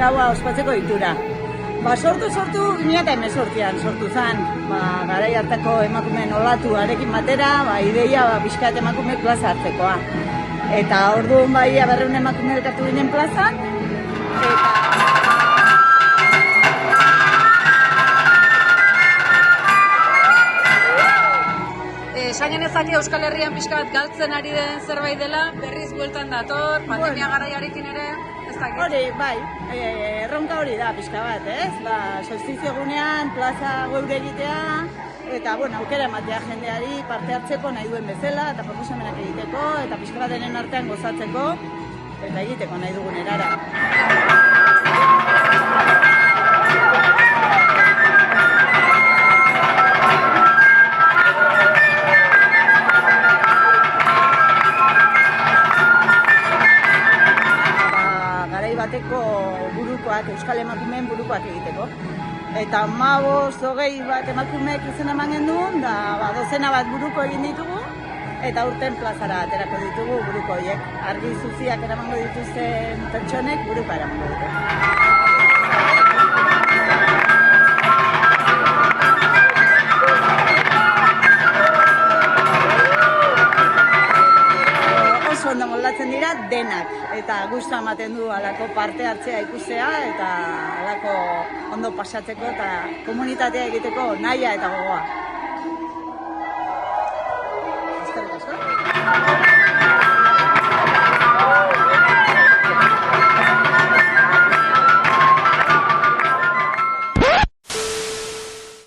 gaua ospatzeko ditura. Sortu 2018an sortu zen, garai hartako emakumeen olatuarekin batera, ideia pixkat emakume plaza hartzekoa. Eta orduan bai 200 emakume elkartu ginen plazan, Esan genezake Euskal Herrian pixka bat galtzen ari den zerbait dela, berriz bueltan dator, pandemia garaiarekin ere, ez dakit. Hori, bai, erronka hori da pixka bat, ez? Solstizio egunean, plaza geure egitea, eta, aukera ematea jendeari parte hartzeko nahi duen bezala, eta proposamenak egiteko, eta pixka bat denen artean gozatzeko, eta egiteko nahi dugun erara. Bateko burukoak, Euskal emakumeen burukoak egiteko. Eta 15-20 bat emakumeek izena eman genduen, dozena bat buruko egin ditugu, eta urten plazara aterako ditugu buruko horiek. Argi zuziak eramango dituzten pertsonek buruko eramango ditugu. Ondo moldatzen dira denak, eta gustu ematen du halako parte hartzea ikustea, eta halako ondo pasatzeko eta komunitatea egiteko nahia eta gogoa. Eskerrik asko.